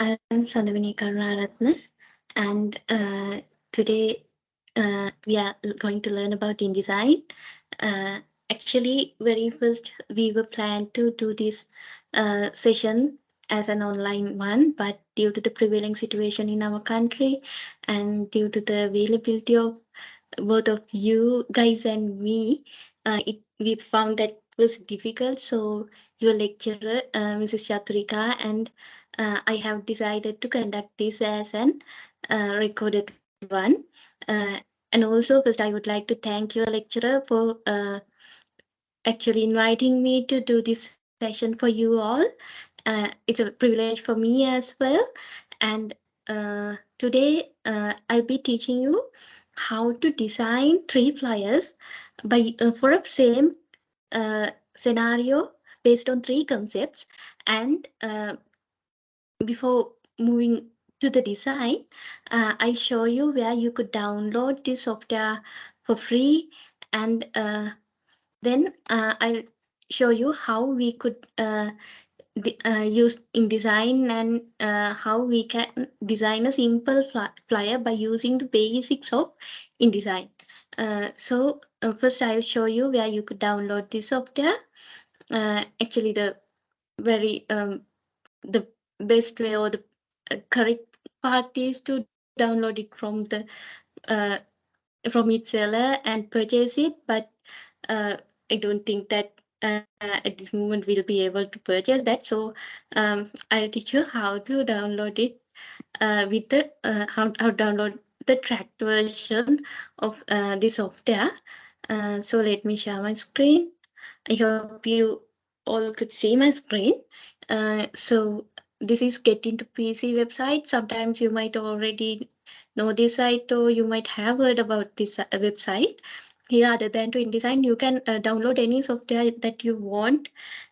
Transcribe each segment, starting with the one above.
I'm Ms.Sandamini Karunarathne, and today we are going to learn about InDesign. Actually, very first we were planned to do this session as an online one, but due to the prevailing situation in our country and due to the availability of both of you guys and me, we found that was difficult. So your lecturer, Mrs. Chaturika, and I have decided to conduct this as an recorded one. And also, first, I would like to thank your lecturer for actually inviting me to do this session for you all. It's a privilege for me as well. And today, I'll be teaching you how to design 3 flyers by for a same scenario based on 3 concepts. And before moving to the design, I'll show you where you could download this software for free, and then I'll show you how we could use InDesign, and how we can design a simple flyer by using the basics of InDesign. So first I'll show you where you could download this software. Actually, the very the best way or the correct path is to download it uh, from its seller and purchase it. But I don't think that at this moment we'll be able to purchase that. So I'll teach you how to download it with the how download the tracked version of the software. So let me share my screen. I hope you all could see my screen. So this is Get Into PC website. Sometimes you might already know this site, or you might have heard about this website. Here, other than to InDesign, you can download any software that you want.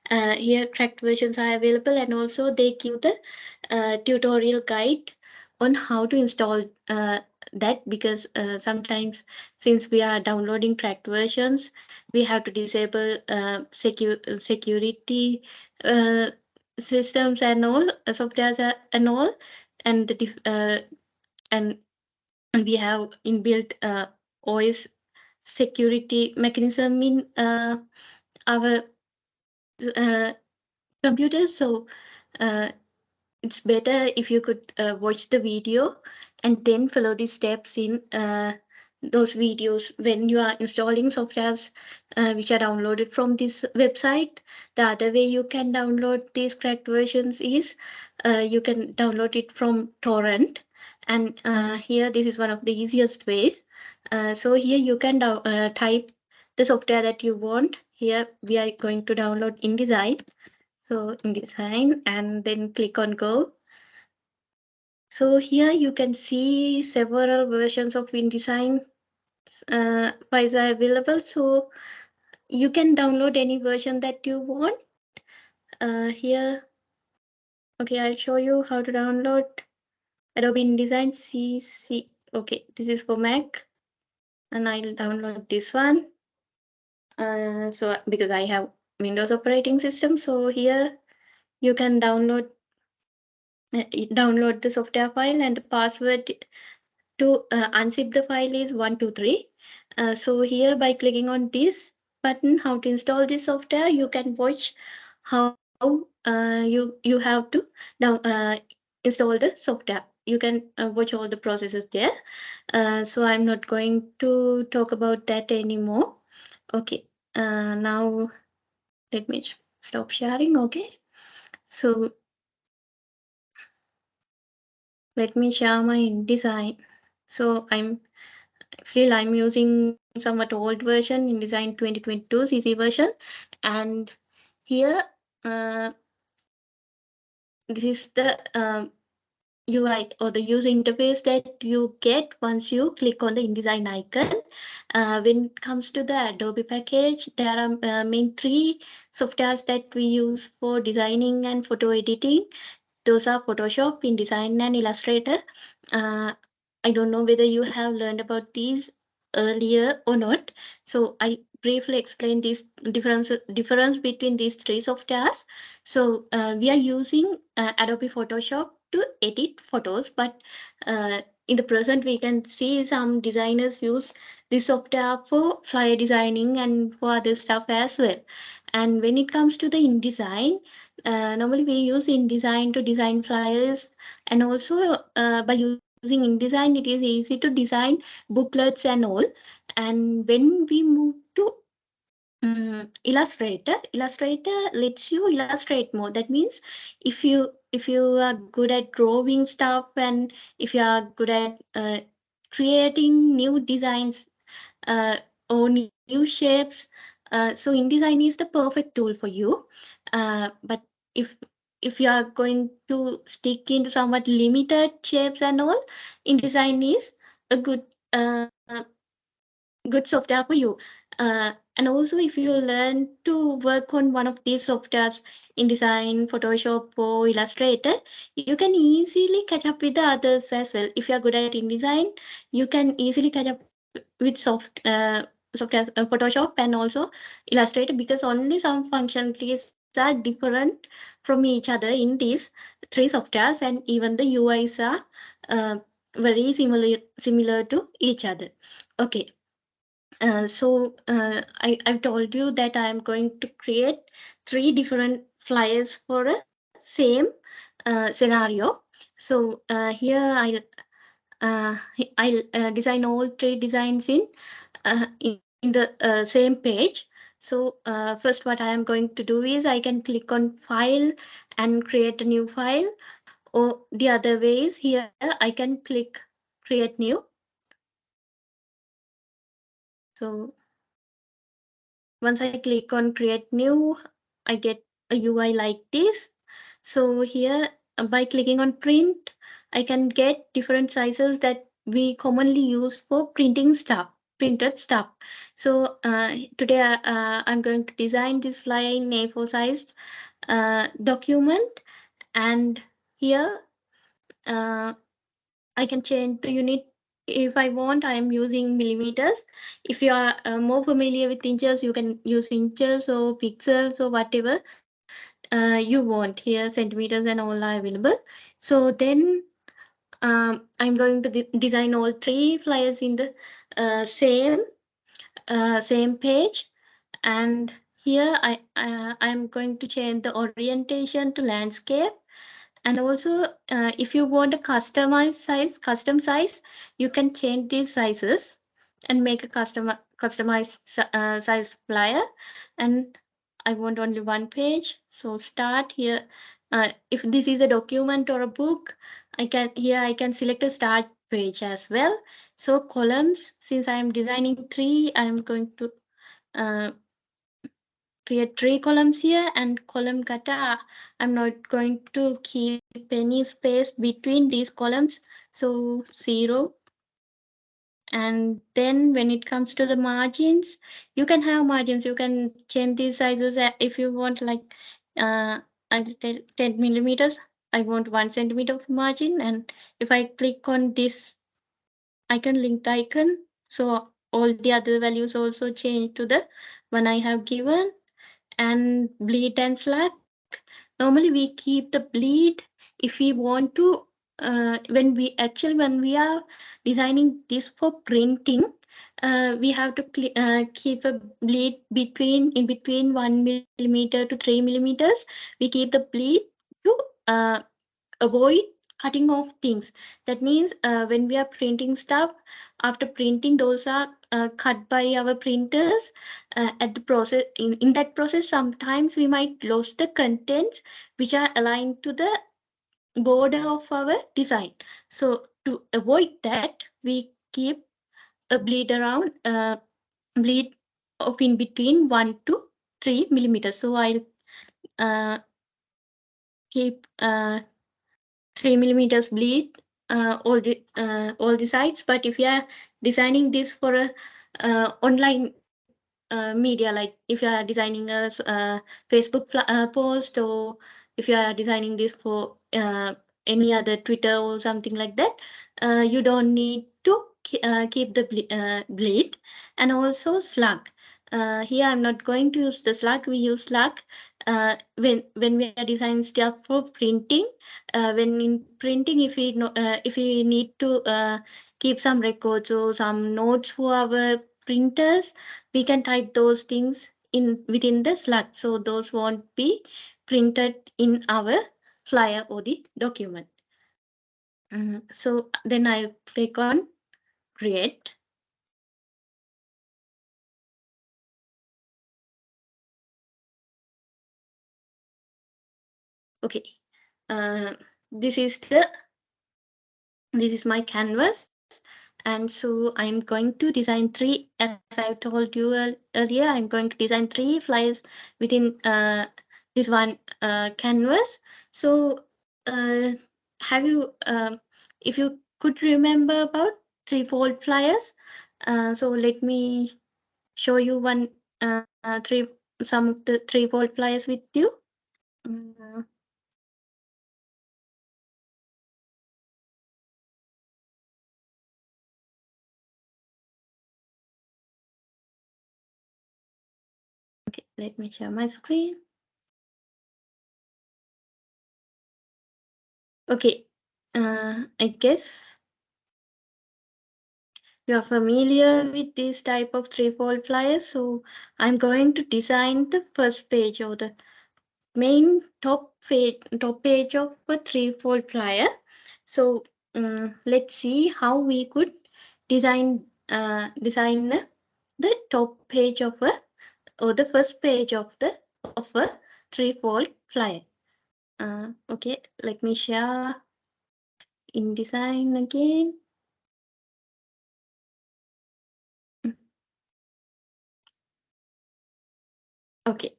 Here, tracked versions are available, and also they give the tutorial guide on how to install that, because sometimes, since we are downloading tracked versions, we have to disable security systems and all, softwares and all, and and we have inbuilt OS security mechanism in our uh, computers. So uh, it's better if you could watch the video and then follow the steps in those videos when you are installing softwares which are downloaded from this website. The other way you can download these cracked versions is you can download it from torrent, and here this is one of the easiest ways. So here you can type the software that you want. Here we are going to download InDesign. So InDesign, and then click on Go. So here you can see several versions of InDesign files are available. So you can download any version that you want. Here, okay, I'll show you how to download Adobe InDesign CC. Okay, this is for Mac, and I'll download this one. So because I have Windows operating system, so here you can download the software file, and the password to unzip the file is 123. So here, by clicking on this button, how to install this software, you can watch how you have to down install the software. You can watch all the processes there. So I'm not going to talk about that anymore. Okay. Now let me stop sharing. Okay. So let me share my InDesign. So I'm using somewhat old version, InDesign 2022 CC version, and here this is the UI or the user interface that you get once you click on the InDesign icon. When it comes to the Adobe package, there are main 3 softwares that we use for designing and photo editing. Those are Photoshop, InDesign, and Illustrator. I don't know whether you have learned about these earlier or not. So I briefly explain this difference between these 3 softwares. So we are using Adobe Photoshop to edit photos, but in the present we can see some designers use this software for flyer designing and for other stuff as well. And when it comes to the InDesign, normally we use InDesign to design flyers, and also by using InDesign it is easy to design booklets and all. And when we move to Illustrator lets you illustrate more. That means if you are good at drawing stuff, and if you are good at creating new designs uh, or new shapes, so InDesign is the perfect tool for you. But if if you are going to stick into somewhat limited shapes and all, InDesign is a uh, good software for you. And also, if you learn to work on one of these softwares, InDesign, Photoshop, or Illustrator, you can easily catch up with the others as well. If you are good at InDesign, you can easily catch up with software, Photoshop, and also Illustrator, because only some functionalities are different from each other in these three softwares, and even the UIs are uh, very similar to each other. Okay. I've told you that I'm going to create 3 different flyers for a same scenario. So here uh, I'll design all 3 designs in the same page. So first, what I am going to do is I can click on File and create a new file, or the other way is here I can click Create New. So once I click on Create New, I get a UI like this. So here, by clicking on Print, I can get different sizes that we commonly use for printed stuff. So today I'm going to design this flyer in A4 sized document, and here uh, I can change the unit if I want. I am using millimeters. If you are more familiar with inches, you can use inches or pixels or whatever you want. Here, centimeters and all are available. So then I'm going to design all 3 flyers in the same page. And here I'm going to change the orientation to landscape. And also, if you want a custom size, you can change these sizes and make a customized size flyer. And I want only 1 page. So start here. If this is a document or a book, I can select a start page as well. So columns, since I am designing 3, I am going to uh, create 3 columns here, and column kata, I'm not going to keep any space between these columns, so 0. And then when it comes to the margins, you can have margins, you can change these sizes if you want, like I 10 millimeters, I want 1 centimeter of margin. And if I click on this icon, linked icon, so all the other values also change to the one I have given. And bleed and slack, normally we keep the bleed if we want to when we are designing this for printing, we have to keep a bleed in between 1 millimeter to 3 millimeters. We keep the bleed to uh, avoid cutting off things. That means when we are printing stuff, after printing, those are cut by our printers. At the process, in that process, sometimes we might lose the contents which are aligned to the border of our design. So to avoid that, we keep a bleed of in between 1 to 3 millimeters. So I'll uh, keep 3 millimeters bleed all the sides. But if you are designing this for a online media, like if you are designing a Facebook post, or if you are designing this for any other Twitter or something like that, you don't need to keep the bleed. And also slug. Here I'm not going to use the slug, we use slug when we are designing stuff for printing, when in printing, if we need to keep some records or some notes for our printers, we can type those things in within the SLIIT, so those won't be printed in our flyer or the document. So then I'll click on create. Okay, uh, this is my canvas, and so I'm going to design three, as I told you earlier, I'm going to design three flyers within this one canvas. So have you if you could remember about three-fold flyers, so let me show you one some of the three-fold flyers with you. Mm, okay, let me share my screen. Okay, I guess you are familiar with this type of three-fold flyers. So I'm going to design the first page or the main top page of a three-fold flyer. So let's see how we could design the top page of a or the first page of a three-fold flyer. Okay, let me share InDesign again. Okay.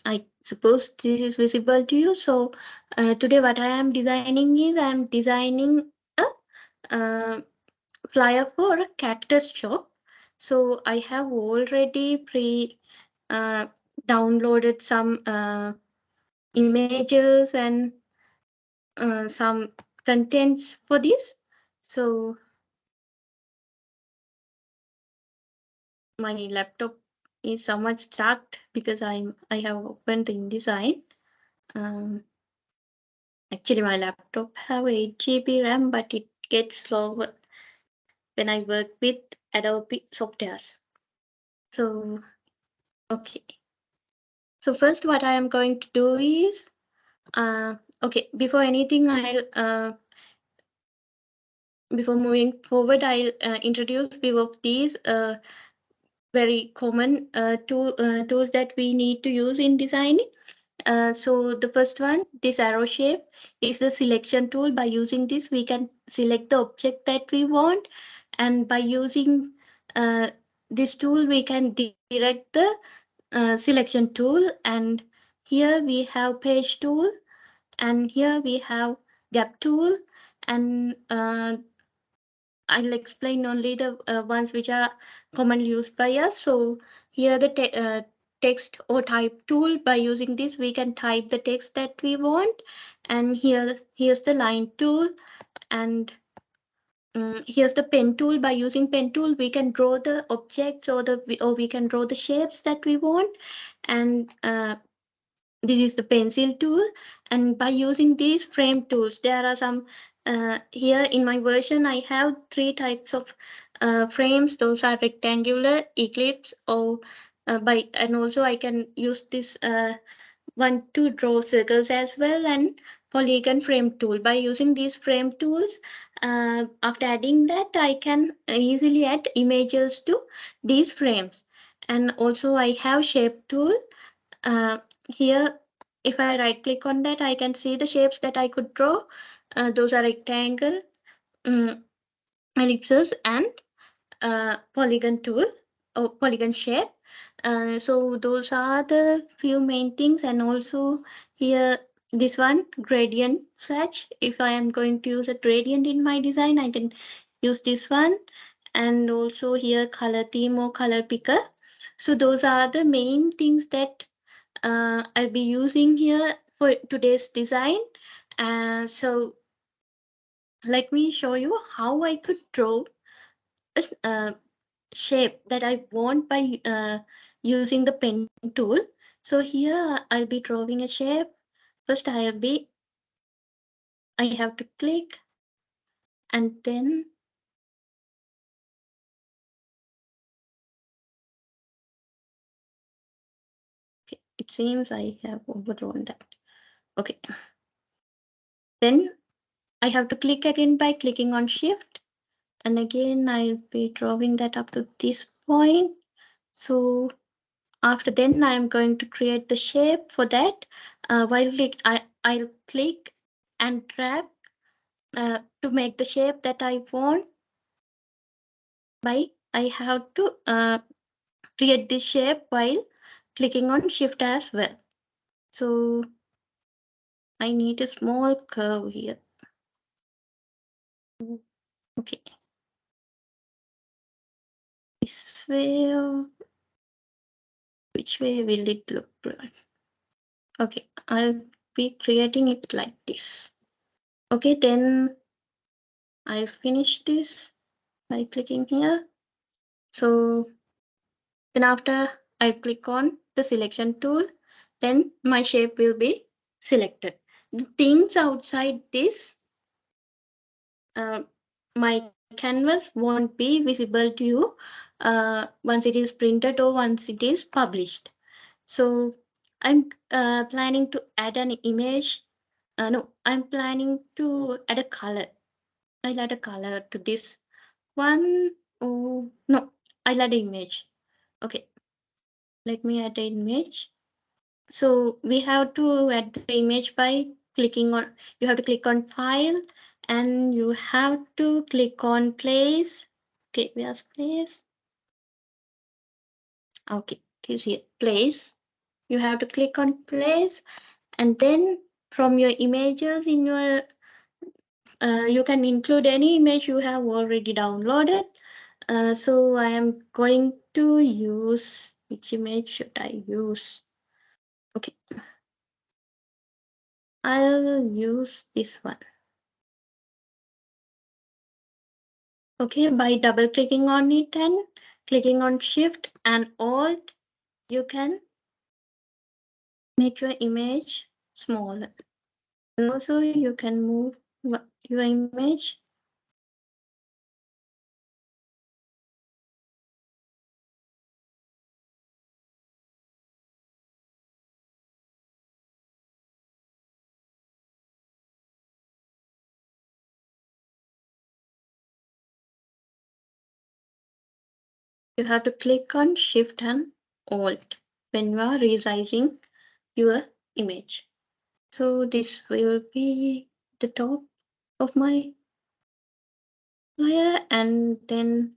I suppose this is visible to you. So today what I am designing is I am designing a flyer for a cactus shop. So I have already uh, downloaded some images and some contents for this. So my laptop is somewhat stuck because I have opened the InDesign. Um, Actually, my laptop have 8 GB RAM, but it gets slower when I work with Adobe softwares. So, okay. So first what I am going to do is, okay, before anything, before moving forward, I'll introduce few of these very common tools that we need to use in designing. So the first one, this arrow shape, is the selection tool. By using this, we can select the object that we want, and by using uh, this tool, we can direct the selection tool. And here we have page tool, and here we have gap tool, and I'll explain only the ones which are commonly used by us. So here the text or type tool. By using this, we can type the text that we want. And here's the line tool. And here's the pen tool. By using pen tool, we can draw the objects or we can draw the shapes that we want. And this is the pencil tool, and by using these frame tools, there are some here in my version I have three types of frames. Those are rectangular, ellipse, or and also I can use this one to draw circles as well, and polygon frame tool. By using these frame tools, after adding that, I can easily add images to these frames. And also I have shape tool. uh, Here, if I right click on that, I can see the shapes that I could draw. Those are rectangle, um, ellipses, and polygon tool or polygon shape. So those are the few main things. And also here, this one, gradient swatch. If I am going to use a gradient in my design, I can use this one. And also here, color theme or color picker. So those are the main things that I'll be using here for today's design. So let me show you how I could draw a shape that I want by using the pen tool. So here I'll be drawing a shape. First I have to click, and then okay, it seems I have overdrawn that. Okay. Then I have to click again by clicking on Shift, and again I'll be drawing that up to this point. So after then I'm going to create the shape for that. I'll click and drag to make the shape that I want. I have to create this shape while clicking on Shift as well. So I need a small curve here. Okay. This way, or which way will it look like? Okay, I'll be creating it like this. Okay, then I'll finish this by clicking here. So then after I click on the selection tool, then my shape will be selected. The things outside this, my canvas won't be visible to you once it is printed or once it is published. So I'm planning to add an image. No, I'm planning to add a color. I'll add a color to this one. Oh, no, I'll add an image. Okay, let me add an image. So we have to add the image by clicking on, you have to click on File, and you have to click on Place. Okay, where's Place? Okay, it is here, Place. You have to click on Place, and then from your images in your, you can include any image you have already downloaded. So I am going to use, which image should I use? Okay, I'll use this one. Okay, by double clicking on it and clicking on Shift and Alt, you can make your image smaller. And also you can move your image. You have to click on Shift and Alt when you are resizing your image. So this will be the top of my layer, and then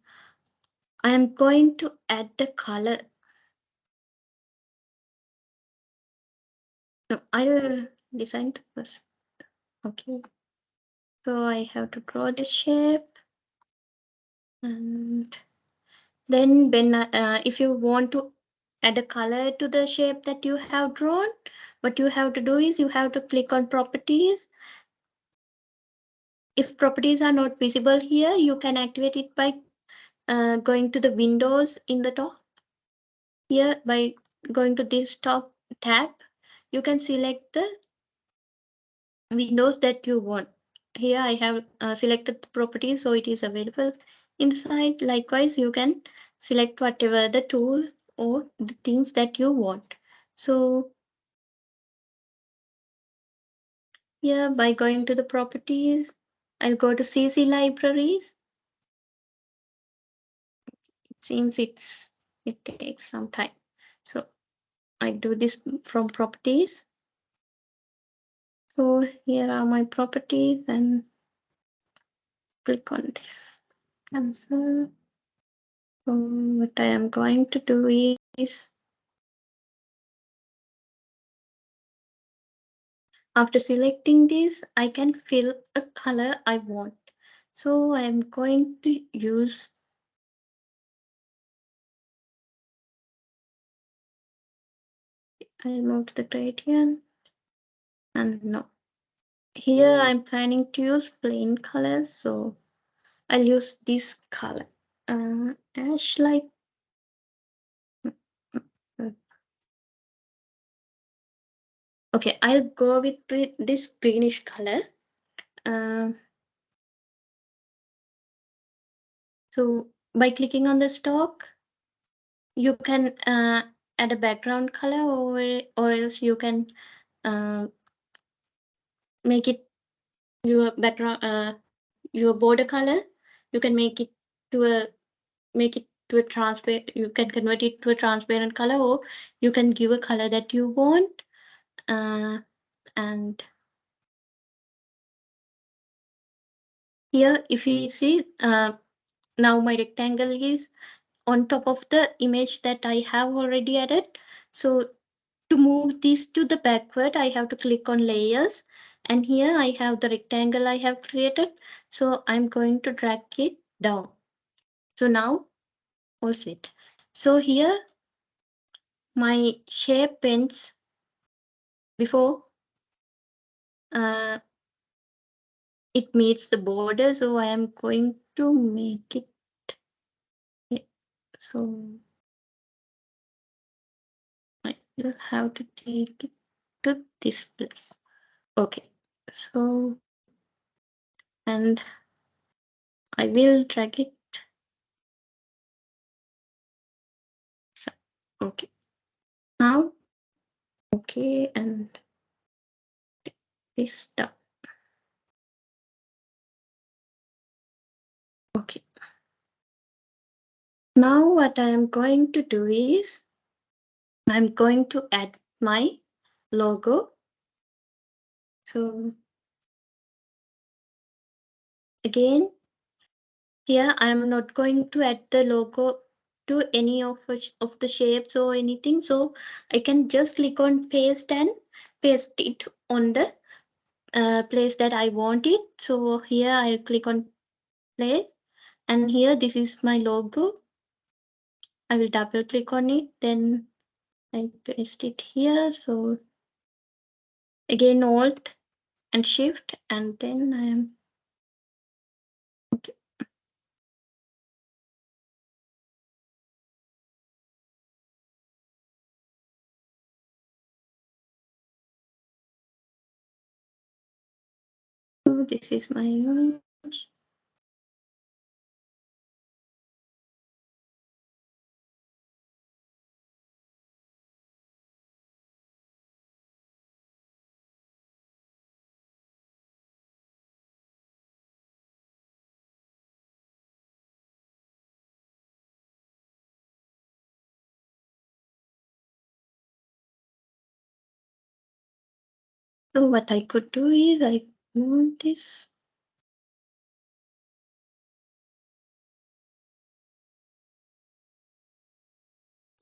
I am going to add the color. No, I will design it first. Okay. So I have to draw this shape, and then when if you want to add a color to the shape that you have drawn, what you have to do is you have to click on Properties. If properties are not visible here, you can activate it by going to the Windows in the top. Here, by going to this top tab, you can select the windows that you want. Here I have selected the properties, so it is available inside. Likewise, you can select whatever the tool or the things that you want. So here, by going to the properties, I'll go to CC libraries. It seems it takes some time. So I do this from properties. So here are my properties, and click on this. Cancel. So what I am going to do is, after selecting this, I can fill a color I want. So I am going to use I'll move to the gradient, and no. Here I'm planning to use plain colors, so I'll use this color. ash light. Okay, I'll go with this greenish color. So by clicking on the stock, you can add a background color, or else you can make it your background, your border color. You can to a make it to a transparent. You can convert it to a transparent color, or you can give a color that you want. And here, if you see, now my rectangle is on top of the image that I have already added. So to move this to the backward, I have to click on layers, and here I have the rectangle I have created. So I'm going to drag it down. So now all set. So here my shape ends before it meets the border. So I am going to make it. So I will have to take it to this place. Okay. So, and I will drag it. Okay. Now, okay, and this stuff. Okay. Now what I am going to do is I'm going to add my logo. So again, here I am not going to add the logo to any of the shapes or anything. So I can just click on paste and paste it on the place that I want it. So here I'll click on place, and here this is my logo. I will double click on it, then I paste it here. So again Alt and Shift, and then I am okay. So this is my image. So what I could do is I move this.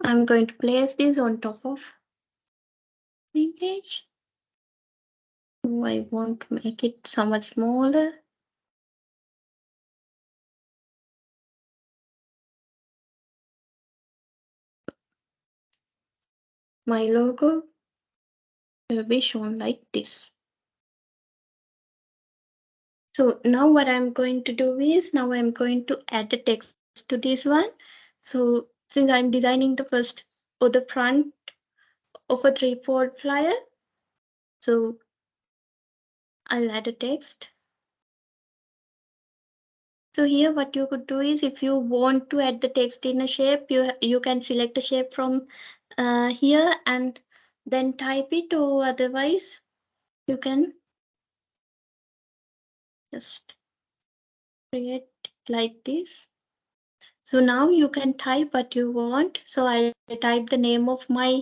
I'm going to place this on top of the image. So I want to make it somewhat smaller. My logo will be shown like this. So now what I'm going to do is now I'm going to add the text to this one. So since I'm designing the first or the front of a 3/4 flyer, so I'll add a text. So here what you could do is if you want to add the text in a shape, you can select a shape from here and then type it, or otherwise you can just create like this. So now you can type what you want. So I type the name of my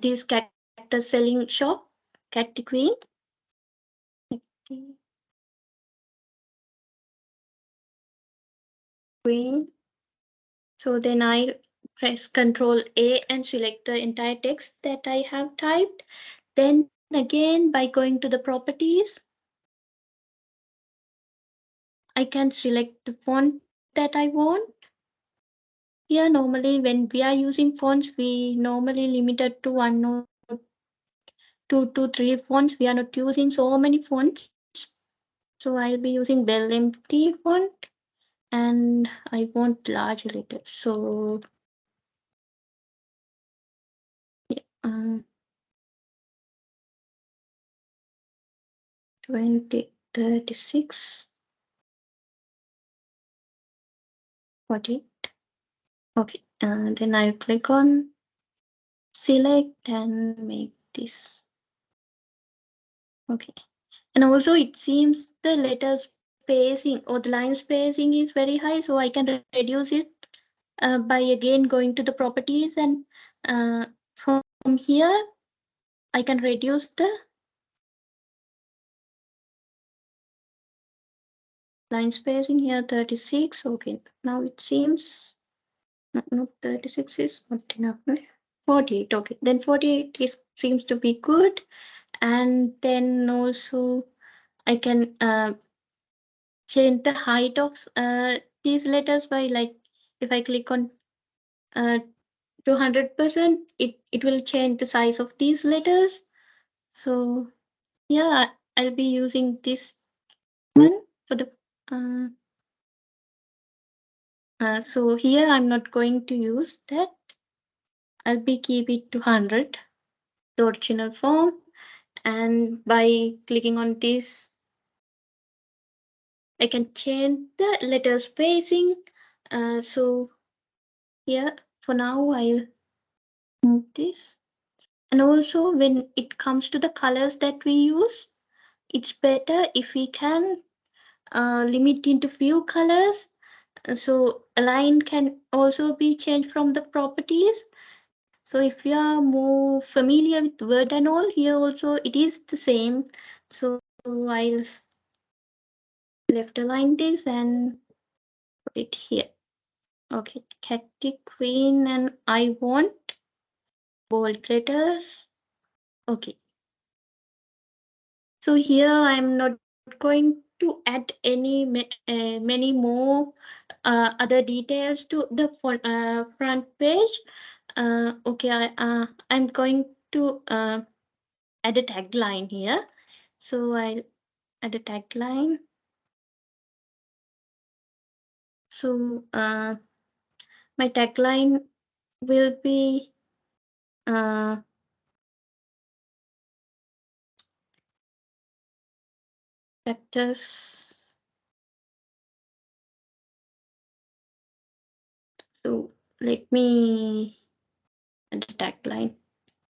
this character selling shop, Cat Queen. Queen. So then I press Control A and select the entire text that I have typed. Then again, by going to the properties, I can select the font that I want. Here, normally when we are using fonts, we normally limited to 1 or 2 to 3 fonts. We are not using so many fonts. So I'll be using Bell Empty font. and I want large letters. So yeah, 20, 36, 40. Okay, then I'll click on select and make this. Okay, and also it seems the letter spacing or the line spacing is very high, so I can reduce it by again going to the properties, and from here I can reduce the line spacing here 36. Okay, now it seems no 36 is not enough. 48. Okay, then 48 is seems to be good, and then also I can change the height of these letters by, like, if I click on 200%, it will change the size of these letters. So yeah, I'll be using this one for the so here I'm not going to use that. I'll be keep it to 100, the original form, and by clicking on this I can change the letter spacing. So here for now I'll move this. And also when it comes to the colors that we use, it's better if we can limit into few colors. So a line can also be changed from the properties. So if you are more familiar with Word and all, here also it is the same. So I'll left align this and put it here. Okay, Cacti Queen, and I want bold letters. Okay. So here I'm not going to add any many more other details to the front page. Okay, I'm going to add a tagline here. So I'll add a tagline. So my tagline will be factors. So let me add a tagline.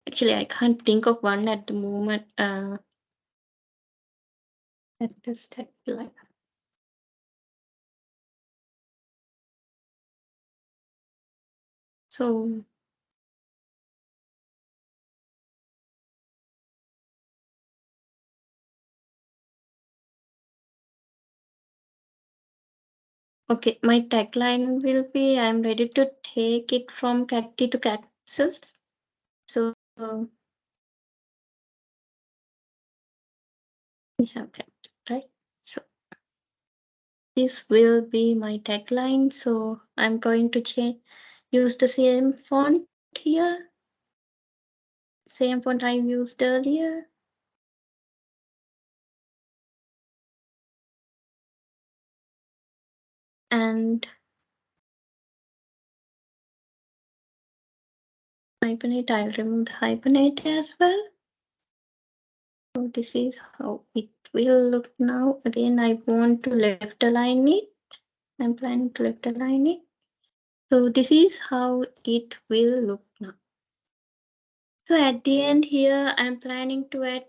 Actually, I can't think of one at the moment. Factors tagline. So okay, my tagline will be, I'm ready to take it from cacti to cactuses. So we have cacti, right? So this will be my tagline. So I'm going to use the same font here. Same font I used earlier. And hyphenate, I'll remove the hyphenate as well. So this is how it will look now. Again, I want to left align it. I'm planning to left align it. So this is how it will look now. So at the end here, I'm planning to add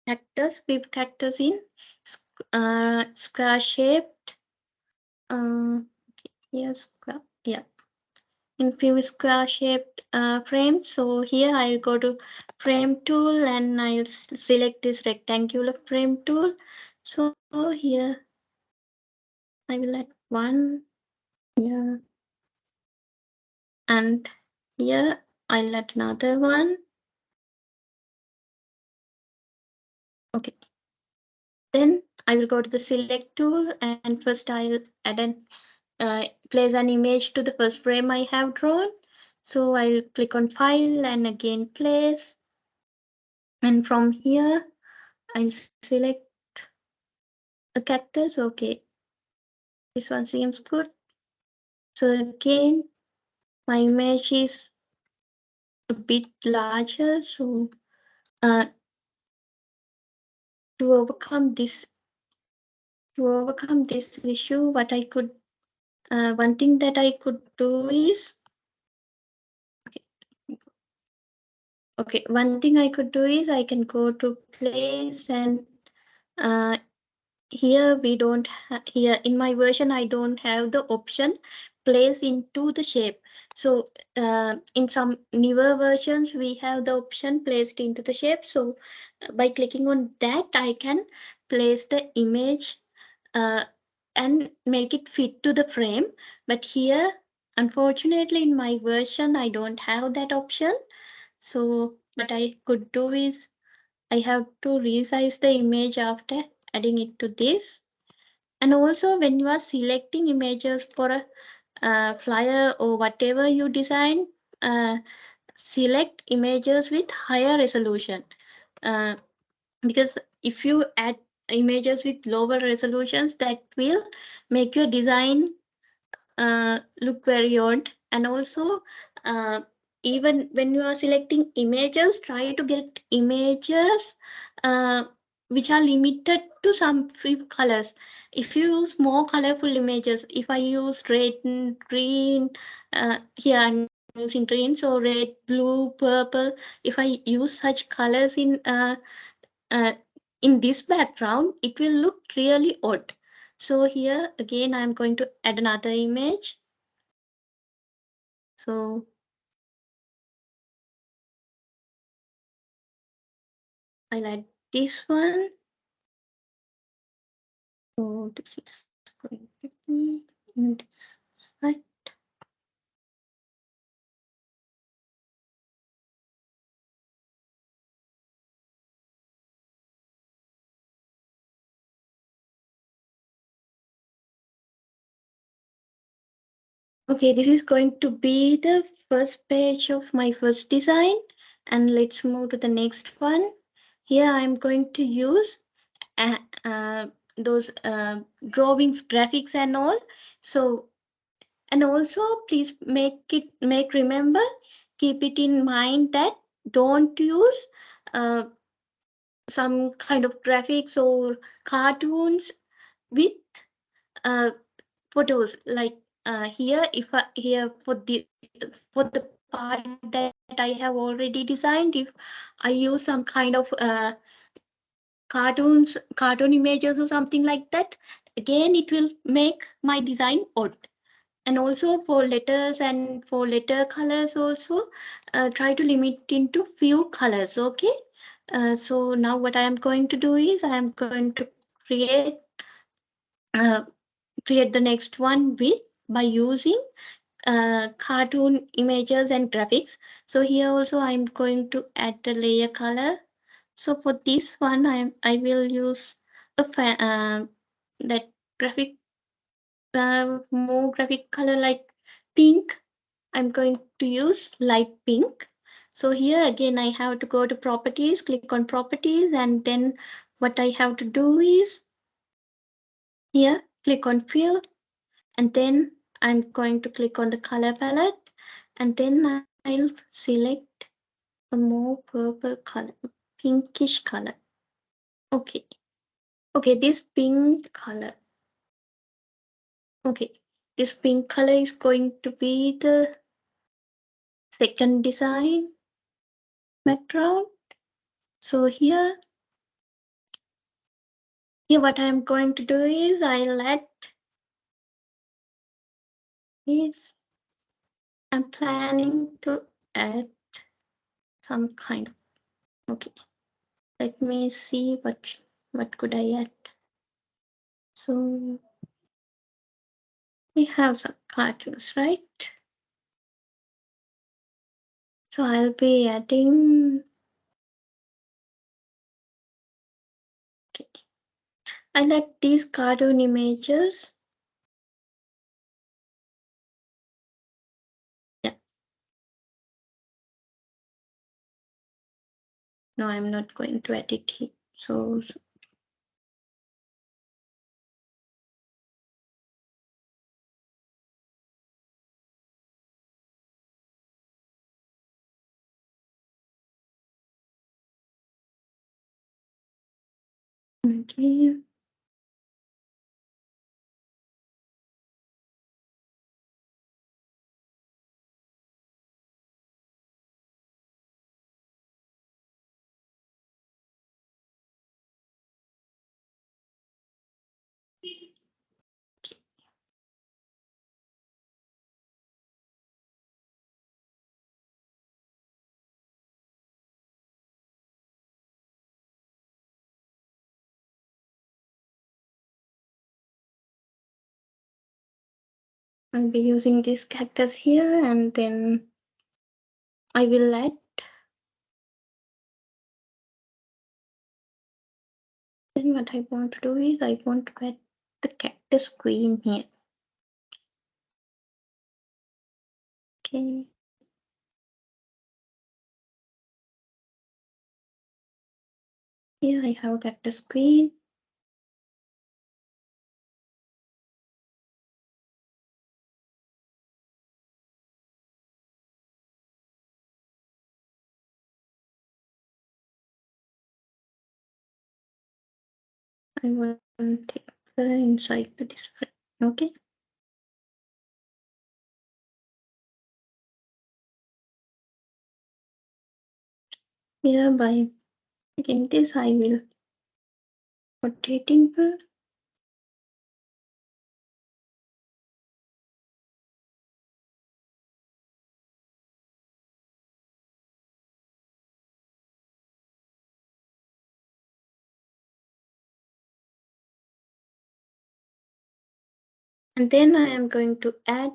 cactus with cactus in square shaped. Yes, yeah, in few square shaped frames. So here I'll go to frame tool and I'll select this rectangular frame tool. So here I will add one here, and here I'll add another one. Okay. Then I will go to the select tool, and first I'll add an place an image to the first frame I have drawn. So I'll click on file and again place. And from here I'll select a cactus. Okay. This one seems good. So again, my image is a bit larger. So to overcome this issue, what I could one thing that I could do is one thing I could do is I can go to place and uh, here we don't here in my version I don't have the option place into the shape. So in some newer versions we have the option placed into the shape. So by clicking on that I can place the image and make it fit to the frame. But here unfortunately in my version I don't have that option. So what I could do is I have to resize the image after adding it to this. And also when you are selecting images for a flyer or whatever you design, select images with higher resolution. Because if you add images with lower resolutions, that will make your design look very odd. And also even when you are selecting images, try to get images uh, which are limited to some few colors. If you use more colorful images, if I use red and green, here I'm using green, so red, blue, purple, if I use such colors uh, in this background, it will look really odd. So here again, I'm going to add another image. So I'll add this one. So this is going to be in this side. Okay, this is going to be the first page of my first design. And let's move to the next one. Here I'm going to use those drawings, graphics and all. So, and also please remember, keep it in mind that don't use some kind of graphics or cartoons with uh, photos. Like here, if I, here for the part that I have already designed, if I use some kind of cartoon images or something like that, again it will make my design odd. And also for letters and for letter colors also, try to limit into few colors. Okay. So now what I am going to do is I am going to create uh, create the next one with by using cartoon images and graphics. So here also I'm going to add the layer color. So for this one I will use that graphic more graphic color like pink. I'm going to use light pink. So here again I have to go to properties, click on properties, and then what I have to do is here click on fill, and then I'm going to click on the color palette, and then I'll select a more purple color, pinkish color. Okay. Okay, this pink color. Okay, this pink color is going to be the second design background. So here what I'm going to do is I'll add is I'm planning to add some kind of, okay, let me see what could I add. So we have some cartoons, right? So I'll be adding, okay, I like these cartoon images. Yeah. No, I'm not going to edit it. So Okay. I'll be using these characters here, and then I will add. Then what I want to do is I want to add the character screen here. Okay. Here I have a character screen. I want to take the inside to this frame. Okay. Here by taking this, I will rotating her. And then I am going to add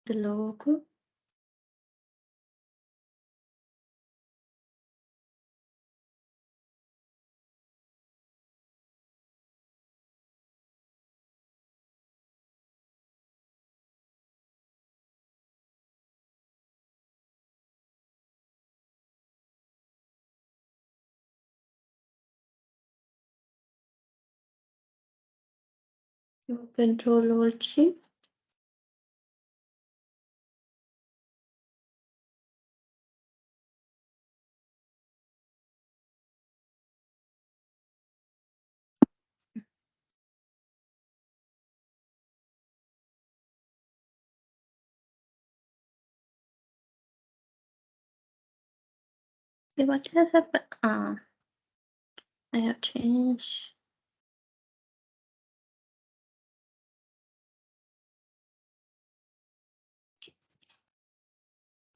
the logo. Control Alt Shift. What has happened? I have changed.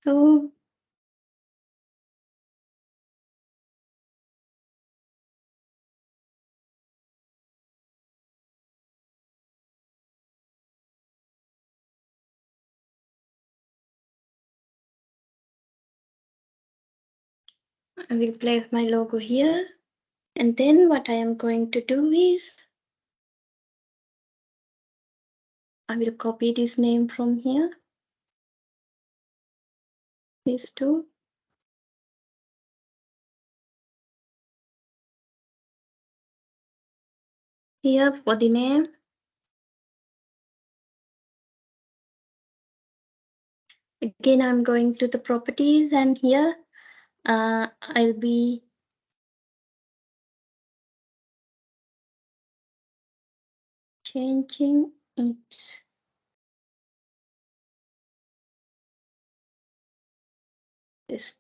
So I will place my logo here. And then what I am going to do is I will copy this name from here. These two. Here for the name. Again, I'm going to the properties, and here I'll be changing it. This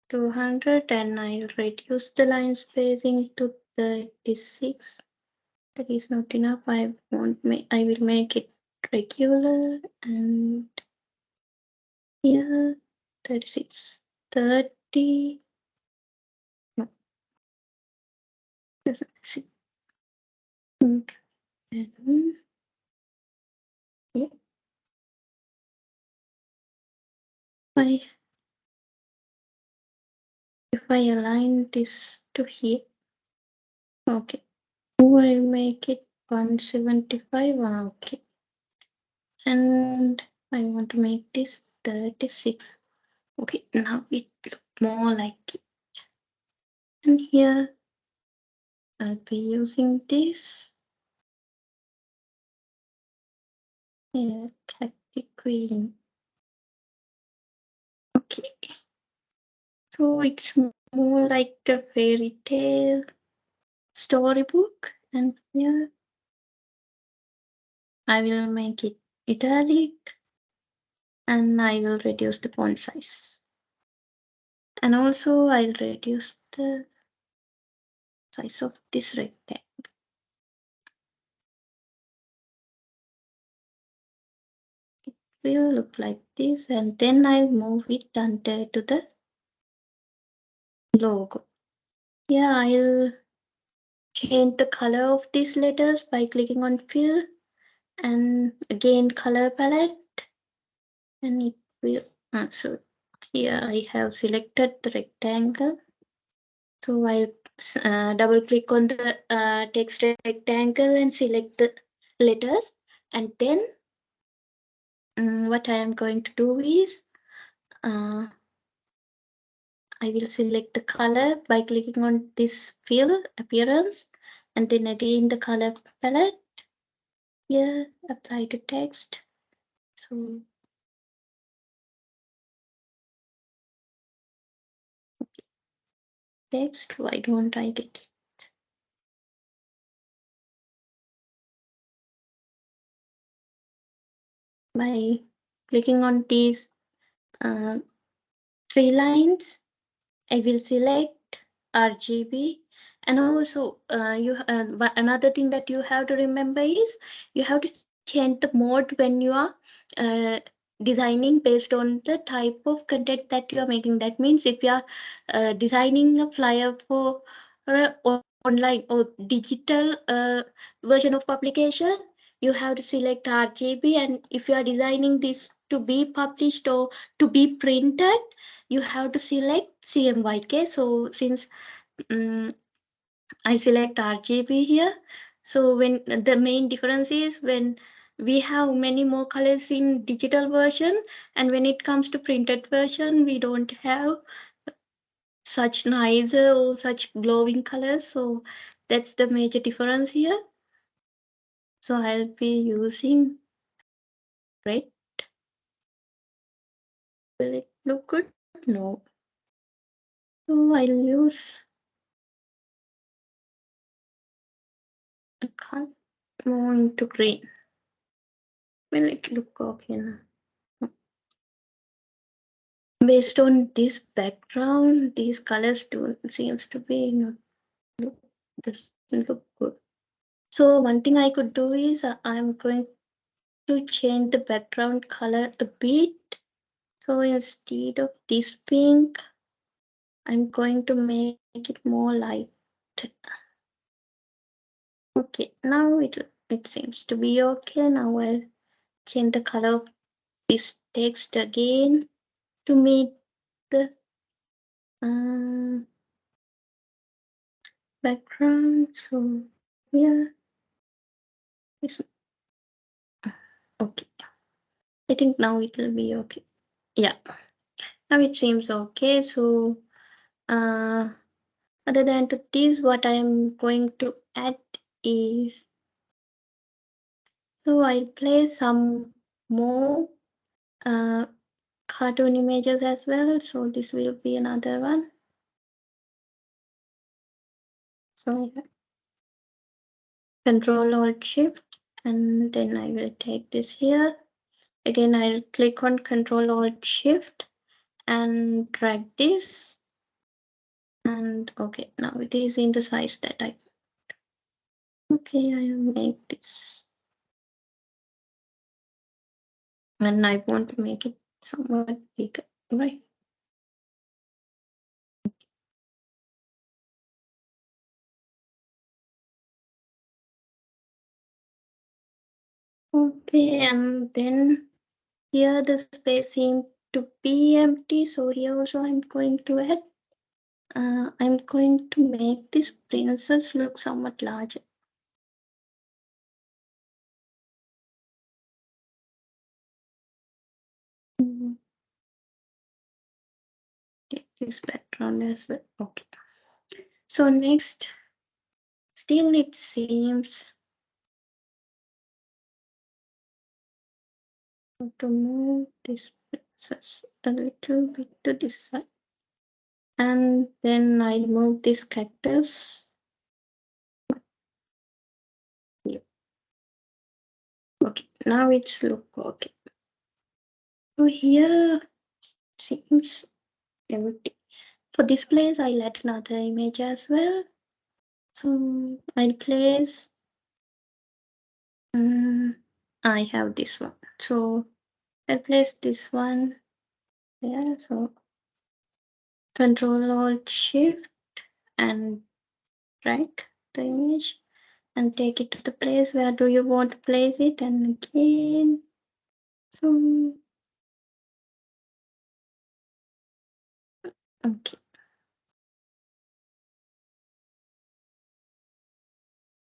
200, and I'll reduce the line spacing to 36. That is not enough. I will make it regular, and here 36, 30. No, doesn't see. Yeah. If I align this to here, okay. I'll make it 175. Okay. And I want to make this 36. Okay, now it looks more like it. And here I'll be using this category. Okay. So it's more like a fairy tale storybook, and here I will make it italic, and I will reduce the font size. And also I'll reduce the size of this rectangle. It will look like this, and then I'll move it under to the logo. Yeah, I'll change the color of these letters by clicking on fill and again color palette, and it will so here I have selected the rectangle. So I'll double click on the text rectangle and select the letters, and then what I am going to do is I will select the color by clicking on this fill appearance, and then again the color palette. Here apply to text. So text, why don't I get it? By clicking on these 3 lines, I will select RGB. And also another thing that you have to remember is you have to change the mode when you are uh, designing based on the type of content that you are making. That means if you are designing a flyer for online or digital version of publication, you have to select RGB. And if you are designing this to be published or to be printed, you have to select CMYK. So since I select RGB here, so when the main difference is when we have many more colors in digital version, and when it comes to printed version, we don't have such nice or such glowing colors. So that's the major difference here. So I'll be using red. Will it look good? No. So I'll use the color more into green. Will it look okay now? Based on this background, these colors do seems to be doesn't look good. So one thing I could do is I'm going to change the background color a bit. So instead of this pink, I'm going to make it more light. Okay, now it seems to be okay. Now I'll change the color of this text again to meet the background. So yeah, okay. I think now it will be okay. Yeah, now it seems okay. So other than to this, what I am going to add is, so I'll play some more cartoon images as well. So this will be another one. So Control Alt Shift, and then I will take this here. Again, I'll click on Control Alt Shift and drag this. And okay, now it is in the size that I. Okay, I will make this. And I want to make it somewhat bigger, right? Okay, and then here the space seems to be empty. So here also I'm going to add. I'm going to make this princess look somewhat larger. Take this background as well. Okay. So next, still it seems to move this just a little bit to this side. And then I move this cactus. Yeah. Okay, now it's look okay. So here seems empty. For this place, I'll add another image as well. So I'll place, I have this one. So I'll place this one there. So Control Alt Shift and drag the image and take it to the place where do you want to place it, and again. So okay.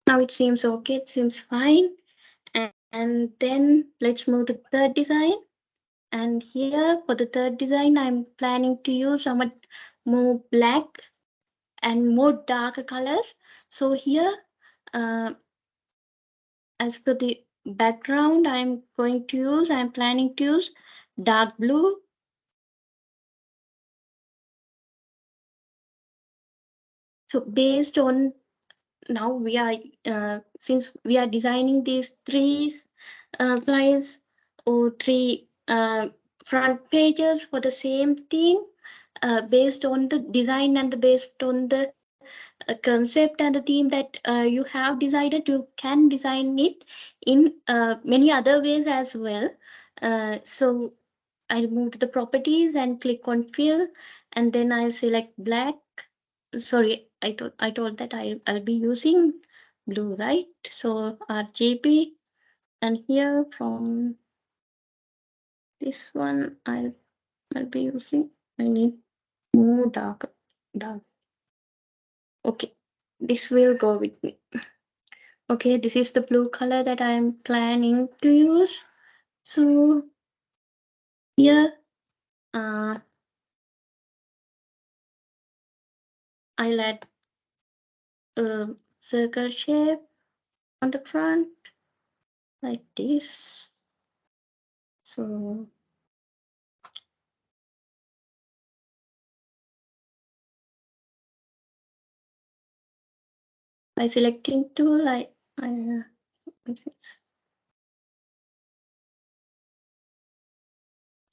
Now it seems okay, it seems fine. And then let's move to the third design. And here for the third design, I'm planning to use somewhat more black and more darker colors. So here, as for the background, I'm planning to use dark blue. So based on now we are, since we are designing these three slides or three front pages for the same theme, based on the design and based on the concept and the theme that you have decided, you can design it in many other ways as well. So I'll move to the properties and click on fill, and then I'll select black. Sorry, I told that I'll be using blue, right? So RGB, and here from this one I'll be using, I need more dark. Okay, this will go with me. Okay, this is the blue color that I'm planning to use. So here, I'll add a circle shape on the front like this. So by selecting tool,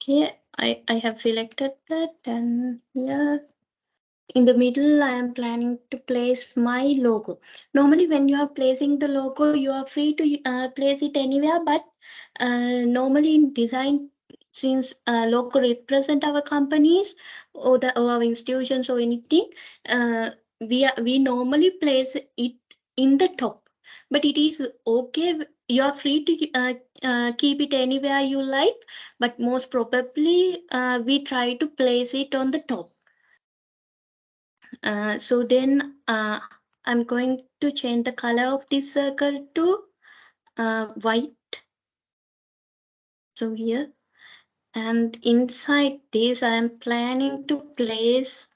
okay, I have selected that, and here in the middle, I am planning to place my logo. Normally, when you are placing the logo, you are free to place it anywhere, but normally in design, since logo represent our companies or our institutions or anything, we normally place it in the top. But it is okay. You are free to keep it anywhere you like, but most probably we try to place it on the top. So then I'm going to change the color of this circle to white. So here, and inside this, I'm planning to place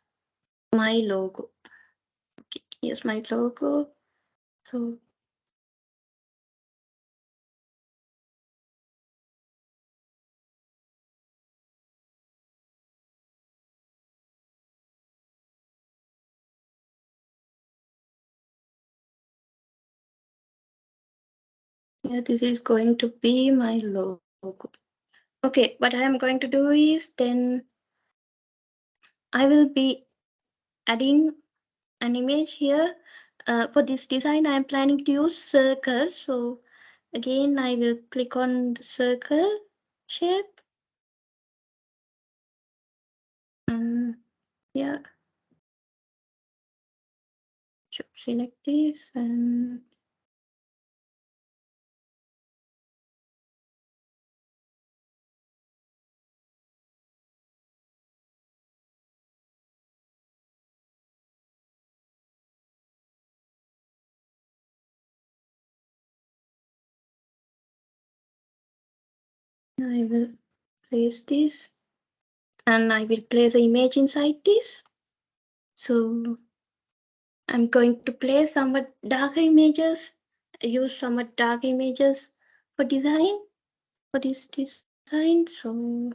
my logo. Okay, here's my logo. So yeah, this is going to be my logo. Okay, what I am going to do is then I will be adding an image here. For this design, I am planning to use circles. So again, I will click on the circle shape. Yeah, should select this and I will place this, and I will place an image inside this. So I'm going to place somewhat dark images, use somewhat dark images for design, for this design. So